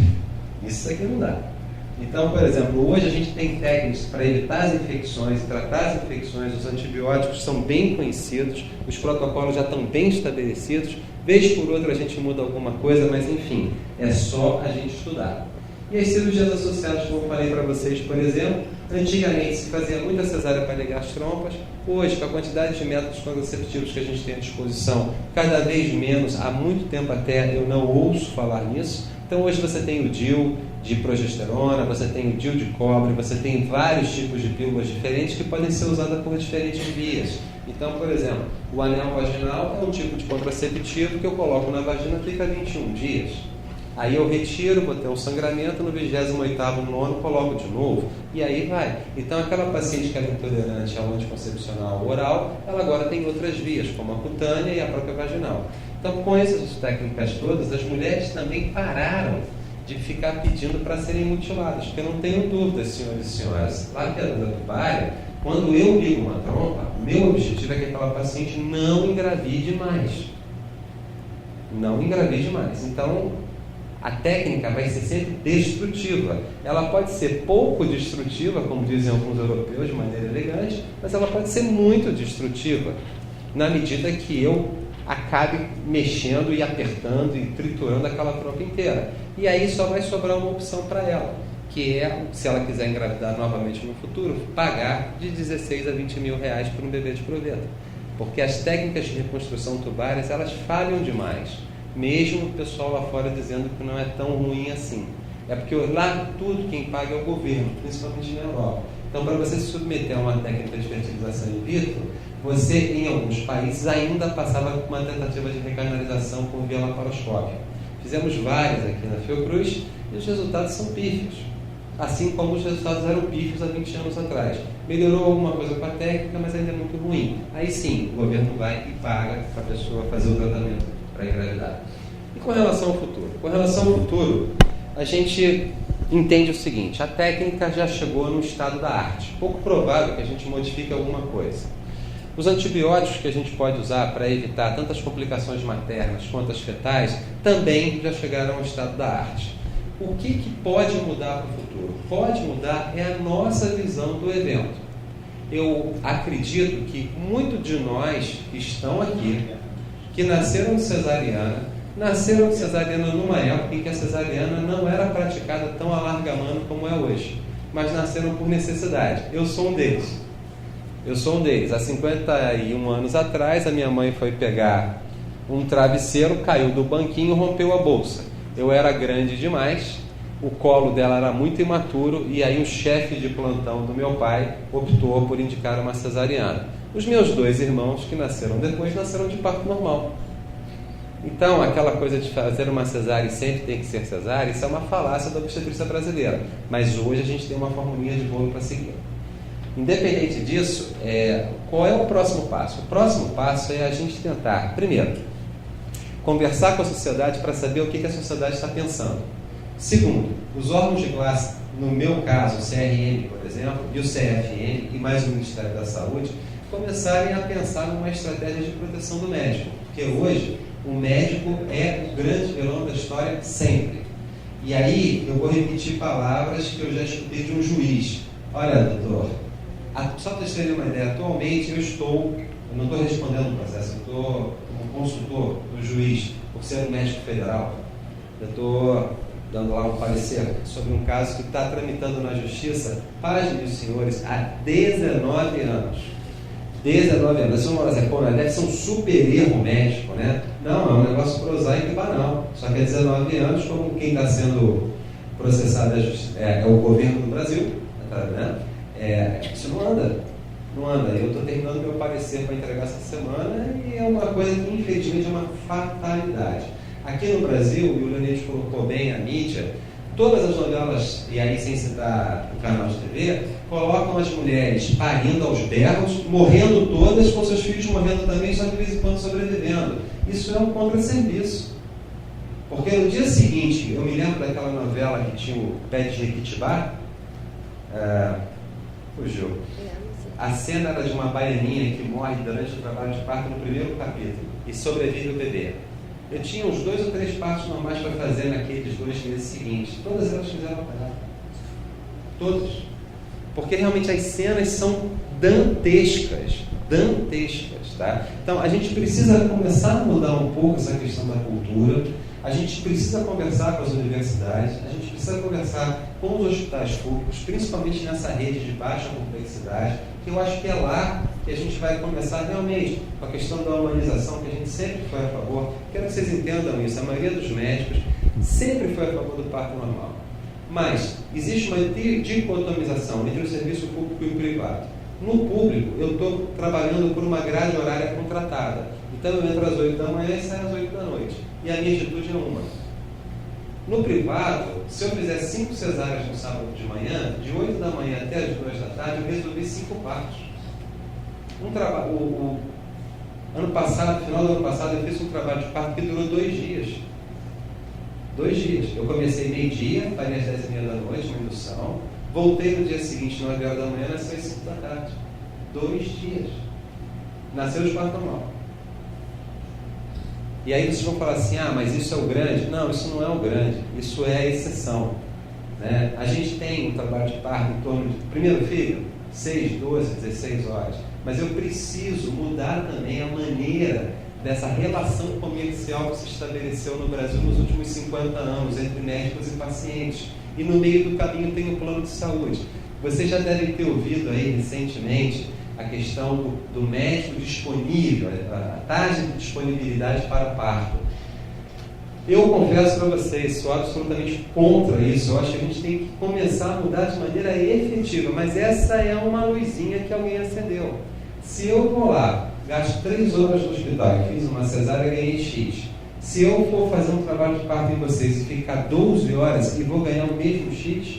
Isso aqui não dá. Então, por exemplo, hoje a gente tem técnicas para evitar as infecções, tratar as infecções, os antibióticos são bem conhecidos, os protocolos já estão bem estabelecidos, vez por outra a gente muda alguma coisa, mas enfim, é só a gente estudar. E as cirurgias associadas, como eu falei para vocês, por exemplo, antigamente se fazia muita cesárea para ligar as trompas, hoje, com a quantidade de métodos contraceptivos que a gente tem à disposição, cada vez menos, há muito tempo até eu não ouço falar nisso. Então hoje você tem o DIU de progesterona, você tem o DIU de cobre, você tem vários tipos de pílulas diferentes que podem ser usadas por diferentes vias. Então, por exemplo, o anel vaginal é um tipo de contraceptivo que eu coloco na vagina, fica 21 dias. Aí eu retiro, vou ter um sangramento, no 28º, 9º, coloco de novo, e aí vai. Então aquela paciente que era intolerante ao anticoncepcional oral, ela agora tem outras vias, como a cutânea e a própria vaginal. Então, com essas técnicas todas, as mulheres também pararam de ficar pedindo para serem mutiladas, porque eu não tenho dúvida, senhores e senhoras, lá que é da tubária, quando eu ligo uma trompa, meu objetivo é que aquela paciente não engravide mais. Não engravide mais. Então, a técnica vai ser sempre destrutiva. Ela pode ser pouco destrutiva, como dizem alguns europeus, de maneira elegante, mas ela pode ser muito destrutiva, na medida que eu acabe mexendo e apertando e triturando aquela trompa inteira. E aí só vai sobrar uma opção para ela, que é, se ela quiser engravidar novamente no futuro, pagar de 16 a 20 mil reais por um bebê de proveta. Porque as técnicas de reconstrução tubárias, elas falham demais. Mesmo o pessoal lá fora dizendo que não é tão ruim assim. É porque lá tudo quem paga é o governo, principalmente na Europa. Então, para você se submeter a uma técnica de fertilização in vitro, você, em alguns países, ainda passava por uma tentativa de recanalização com via laparoscópio. Fizemos várias aqui na Fiocruz e os resultados são pífios. Assim como os resultados eram pífios há 20 anos atrás. Melhorou alguma coisa com a técnica, mas ainda é muito ruim. Aí sim, o governo vai e paga para a pessoa fazer o tratamento para engravidar. E com relação ao futuro? Com relação ao futuro, a gente entende o seguinte: a técnica já chegou no estado da arte. Pouco provável que a gente modifique alguma coisa. Os antibióticos que a gente pode usar para evitar tantas complicações maternas quanto as fetais também já chegaram ao estado da arte. O que pode mudar para o futuro? Pode mudar é a nossa visão do evento. Eu acredito que muitos de nós que estão aqui, que nasceram de cesariana numa época em que a cesariana não era praticada tão a larga mano como é hoje, mas nasceram por necessidade. Eu sou um deles. Há 51 anos atrás, a minha mãe foi pegar um travesseiro, caiu do banquinho e rompeu a bolsa. Eu era grande demais, o colo dela era muito imaturo, e aí o chefe de plantão do meu pai optou por indicar uma cesariana. Os meus 2 irmãos, que nasceram depois, nasceram de parto normal. Então, aquela coisa de fazer uma cesárea e sempre tem que ser cesárea, isso é uma falácia da obstetrícia brasileira. Mas hoje a gente tem uma formulinha de bolo para seguir. Independente disso, qual é o próximo passo? O próximo passo é a gente tentar, primeiro, conversar com a sociedade para saber o que a sociedade está pensando. Segundo, os órgãos de classe, no meu caso, o CRM, por exemplo, e o CFM, e mais o Ministério da Saúde, começarem a pensar numa estratégia de proteção do médico. Porque hoje, o médico é o grande vilão da história sempre. E aí, eu vou repetir palavras que eu já escutei de um juiz. Olha, doutor, só para vocês terem uma ideia, atualmente eu não estou respondendo o processo, eu estou como consultor do juiz, por ser um médico federal. Eu estou dando lá um parecer sobre um caso que está tramitando na justiça, pasmem os senhores, há 19 anos. 19 anos. Vocês vão dizer, pô, deve ser um super erro médico, né? Não, é um negócio prosaico e banal. Só que há 19 anos, como quem está sendo processado é o governo do Brasil, tá vendo? Isso não anda. Eu estou terminando meu parecer para entregar essa semana e é uma coisa que infelizmente é uma fatalidade. Aqui no Brasil, e o Leonete colocou bem a mídia, Todas as novelas, e aí sem citar o canal de TV, colocam as mulheres parindo aos berros, morrendo todas, com seus filhos morrendo também, só de vez em quando sobrevivendo. Isso é um contrasserviço. Porque no dia seguinte, eu me lembro daquela novela que tinha o Pé de Jequitibá, fugiu. A cena era de uma baianinha que morre durante o trabalho de parto no primeiro capítulo e sobrevive o bebê. Eu tinha uns 2 ou 3 partos normais para fazer naqueles 2 meses seguintes. Todas elas fizeram operar. Todas. Porque realmente as cenas são dantescas. Dantescas, tá? Então a gente precisa começar a mudar um pouco essa questão da cultura. A gente precisa conversar com as universidades, a gente precisa conversar com os hospitais públicos, principalmente nessa rede de baixa complexidade, que eu acho que é lá que a gente vai começar realmente com a questão da humanização, que a gente sempre foi a favor. Quero que vocês entendam isso, a maioria dos médicos sempre foi a favor do parto normal. Mas existe uma dicotomização entre o serviço público e o privado. No público, eu estou trabalhando por uma grade horária contratada. Então eu entro às 8 da manhã e saio às 8 da noite. E a minha atitude é uma. No privado, se eu fizer 5 cesáreas no sábado de manhã, de 8 da manhã até as 2 da tarde, eu resolvi 5 partos. Ano passado, final do ano passado, eu fiz um trabalho de parto que durou 2 dias. 2 dias. Eu comecei meio-dia, parei às 10h30 da noite, uma indução. Voltei no dia seguinte, 9 horas da manhã, nasceu às 5 da tarde. 2 dias. Nasceu de parto normal. E aí vocês vão falar assim, mas isso é o grande. Não, isso não é o grande, isso é a exceção. Né? A gente tem um trabalho de parto em torno de, primeiro filho, 6, 12, 16 horas. Mas eu preciso mudar também a maneira dessa relação comercial que se estabeleceu no Brasil nos últimos 50 anos, entre médicos e pacientes. E no meio do caminho tem o plano de saúde. Vocês já devem ter ouvido aí recentemente a questão do médico disponível, a taxa de disponibilidade para parto. Eu confesso para vocês, sou absolutamente contra isso. Eu acho que a gente tem que começar a mudar de maneira efetiva, mas essa é uma luzinha que alguém acendeu. Se eu vou lá, gasto 3 horas no hospital e fiz uma cesárea e ganhei X, se eu for fazer um trabalho de parto em vocês e ficar 12 horas e vou ganhar o mesmo X,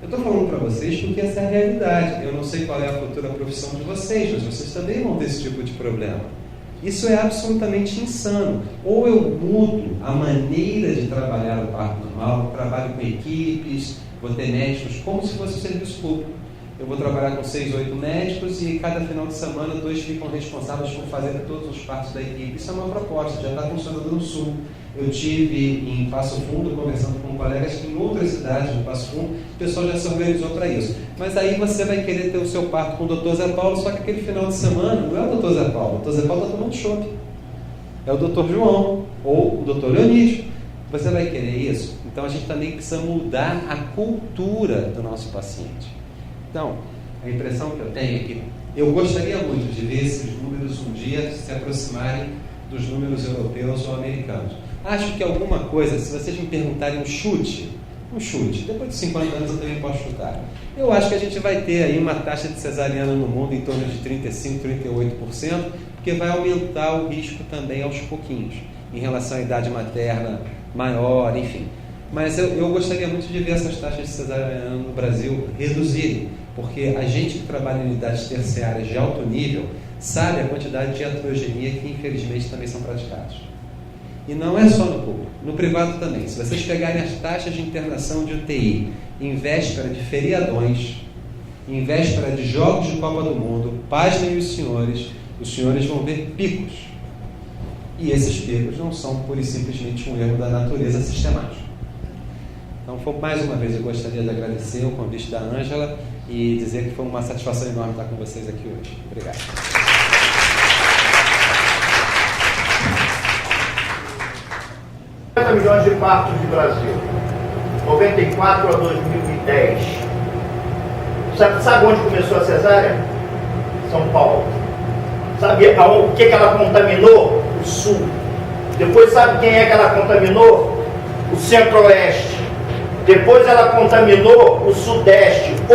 eu estou falando para vocês porque essa é a realidade. Eu não sei qual é a futura profissão de vocês, mas vocês também vão ter esse tipo de problema. Isso é absolutamente insano. Ou eu mudo a maneira de trabalhar o parto normal, eu trabalho com equipes, vou ter médicos como se fosse um serviço público. Eu vou trabalhar com 6, 8 médicos e cada final de semana 2 ficam responsáveis por fazer todos os partos da equipe. Isso é uma proposta, já está funcionando no Sul. Eu tive em Passo Fundo, conversando com colegas que em outras cidades do Passo Fundo, o pessoal já se organizou para isso. Mas aí você vai querer ter o seu parto com o Dr. Zé Paulo, só que aquele final de semana não é o Dr. Zé Paulo. O Dr. Zé Paulo está tomando chope. É o Dr. João ou o Dr. Leonídio. Você vai querer isso? Então a gente também precisa mudar a cultura do nosso paciente. Então, a impressão que eu tenho é que eu gostaria muito de ver esses números um dia se aproximarem dos números europeus ou americanos. Acho que alguma coisa, se vocês me perguntarem um chute, depois de 50 anos eu também posso chutar. Eu acho que a gente vai ter aí uma taxa de cesariana no mundo em torno de 35%, 38%, porque vai aumentar o risco também aos pouquinhos, em relação à idade materna maior, enfim. Mas eu gostaria muito de ver essas taxas de cesariana no Brasil reduzirem, porque a gente que trabalha em unidades terciárias de alto nível sabe a quantidade de iatrogenia que infelizmente também são praticados. E não é só no público, no privado também. Se vocês pegarem as taxas de internação de UTI em véspera de feriadões, em véspera de jogos de Copa do Mundo, pasmem os senhores vão ver picos. E esses picos não são pura e simplesmente um erro da natureza sistemático. Então, mais uma vez, eu gostaria de agradecer o convite da Ângela e dizer que foi uma satisfação enorme estar com vocês aqui hoje. Obrigado. Milhões de partos no Brasil, 94 a 2010. Sabe onde começou a cesárea? São Paulo. Sabe o que ela contaminou? O Sul. Depois sabe quem é que ela contaminou? O Centro-Oeste. Depois ela contaminou o Sudeste.